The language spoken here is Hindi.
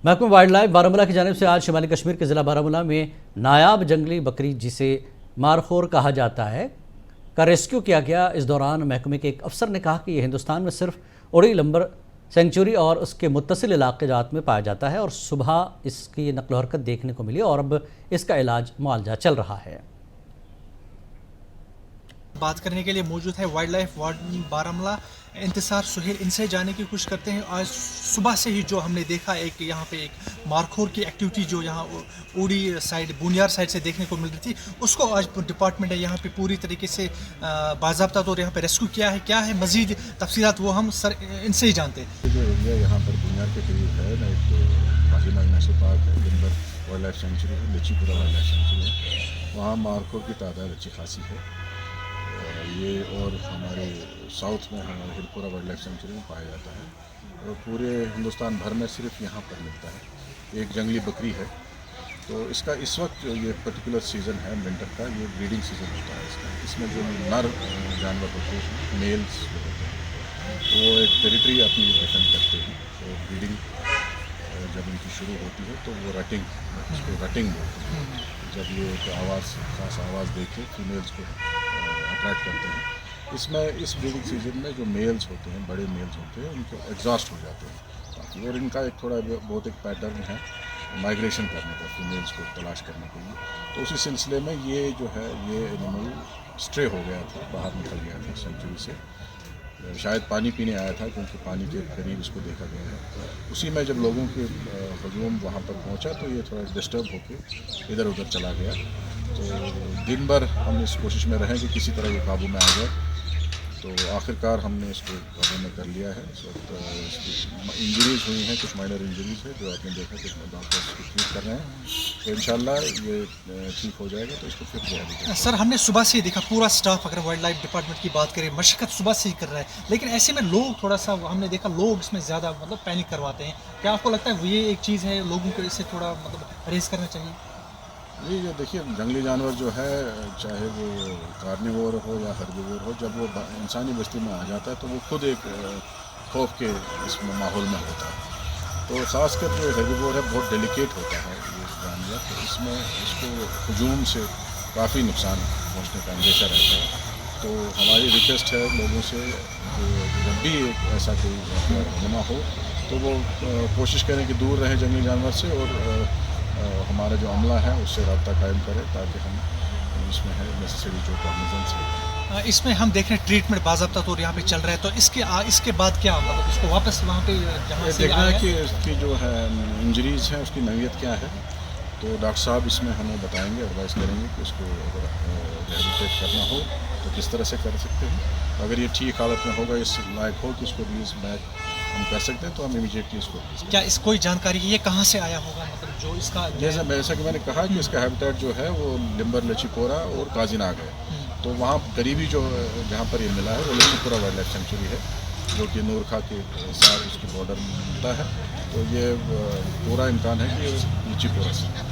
महकमा वाइल्ड लाइफ बारामूला की जानिब से आज शिमाली कश्मीर के ज़िला बारामूला में नायाब जंगली बकरी जिसे मारखोर कहा जाता है का रेस्क्यू किया गया। इस दौरान महकमे के एक अफसर ने कहा कि यह हिंदुस्तान में सिर्फ उड़ी लंबर सेंचुरी और उसके मुत्तसिल इलाके जात में पाया जाता है और सुबह इसकी नकलो हरकत देखने को मिली और अब इसका इलाज मुआवजा चल रहा है। बात करने के लिए मौजूद है वाइल्ड लाइफ वार्डन बारामूला इंतजार सुहेल, इनसे जाने की कोशिश करते हैं। आज सुबह से ही जो हमने देखा एक यहाँ पे एक मारखोर की एक्टिविटी जो यहाँ उड़ी साइड बुनियार साइड से देखने को मिल रही थी, उसको आज डिपार्टमेंट है यहाँ पे पूरी तरीके से बाज़ाब्ता तौर यहाँ पे रेस्क्यू किया है। क्या है मज़ीद तफसीलात वो हम सर इनसे ही जानते हैं। जो एरिया यहाँ पर बुनियार के करीब है ना, एक काजीनाग नेशनल पार्क है, लिम्बर वाइल्ड लाइफ सेंचुरी है, लचीपुरा वाइल्ड लाइफ सेंचुरी है। वहाँ मारखोर की तादाद अच्छी खासी है। ये और हमारे साउथ में हमारे हिलपुरा वाइल्ड लाइफ सेंचुरी में पाया जाता है और पूरे हिंदुस्तान भर में सिर्फ यहाँ पर मिलता है। एक जंगली बकरी है, तो इसका इस वक्त ये पर्टिकुलर सीज़न है विंटर का, ये ब्रीडिंग सीज़न होता है इसका। इसमें जो नर जानवर होते हैं, मेल्स जो होते हैं, वो एक टेरिटरी अपनी डिफेंड करते हैं। तो ब्रीडिंग जब इनकी शुरू होती है तो वो रटिंग, इसको रटिंग बोलते हैं। जब ये एक आवाज़, खास आवाज़ दे के फीमेल्स को अट्रैक्ट करते हैं। इसमें इस ब्रीडिंग सीजन में जो मेल्स होते हैं, बड़े मेल्स होते हैं, उनको एग्जॉस्ट हो जाते हैं काफ़ी, और इनका एक थोड़ा बहुत एक पैटर्न है माइग्रेशन करने का, फीमेल्स को तलाश करने के लिए। तो उसी सिलसिले में ये जो है ये एनिमल स्ट्रे हो गया था, बाहर निकल गया था सेंचुरी से। शायद पानी पीने आया था, क्योंकि पानी के करीब इसको देखा गया है। उसी में जब लोगों के हजूम वहाँ पर पहुँचा तो ये थोड़ा डिस्टर्ब होकर इधर उधर चला गया। तो दिन भर हम इस कोशिश में रहें कि किसी तरह ये काबू में आ जाए। तो आखिरकार हमने इसको काबू में कर लिया है। इस वक्त इंजरीज हुई हैं, कुछ माइनर इंजरीज है जो आपने देखा कि डॉक्टर्स इसको ट्रीट कर रहे हैं। तो इंशाल्लाह ये ठीक हो जाएगा, तो इसको फिर रिहैब करेंगे। सर, हमने सुबह से ही देखा पूरा स्टाफ, अगर वाइल्ड लाइफ डिपार्टमेंट की बात करें, मशक्क़त सुबह से ही कर रहा है, लेकिन ऐसे में लोग थोड़ा सा हमने देखा लोग इसमें ज़्यादा पैनिक करवाते हैं। क्या आपको लगता है ये एक चीज़ है लोगों को इससे थोड़ा परहेज़ करना चाहिए? ये देखिए, जंगली जानवर जो है, चाहे वो कार्निवोर हो या हर्बिवोर हो, जब वो इंसानी बस्ती में आ जाता है तो वो खुद एक खौफ के इस माहौल में होता है। तो ख़ासकर जो हर्बिवोर है बहुत डेलिकेट होता है ये जानवर, तो इसमें इसको हजूम से काफ़ी नुकसान पहुँचने का अंदेशा रहता है। तो हमारी रिक्वेस्ट है लोगों से कि जब भी एक ऐसा कोई होना हो तो वो कोशिश करें कि दूर रहें जंगली जानवर से, और हमारा जो अमला है उससे रब्ता कायम करें, ताकि हम इसमें है नेसेसरी जो कॉग्निजेंस है। इसमें हम देख रहे हैं ट्रीटमेंट बाज़ाब्ता तौर यहाँ पे चल रहा है, तो इसके बाद क्या इसको वापस वहाँ पे जहाँ से देखना है कि इसकी जो है इंजरीज़ हैं उसकी नवीयत क्या है। तो डॉक्टर साहब इसमें हमें बताएंगे, एडवाइस करेंगे कि इसको अगर रिहेबिलिटेट करना हो तो किस तरह से कर सकते हैं। अगर ये ठीक हालत में होगा, इस लायक हो कि इसको रिलीज़ बैक हम कर सकते हैं, तो हम इमीडिएटली इसको क्या इस कोई जानकारी ये कहाँ से आया होगा, जो इसका जैसा कि मैंने कहा कि इसका हैबिटेट जो है वो लिम्बर, लचीपुरा और काजीनाग है। तो वहाँ करीबी जो जहाँ पर ये मिला है वो लचीपुरा वाइल्ड लाइफ सेंचुरी है, जो कि नूरखा के साथ उसके बॉर्डर में मिलता है। तो ये पूरा इम्कान है कि लचीपुरा से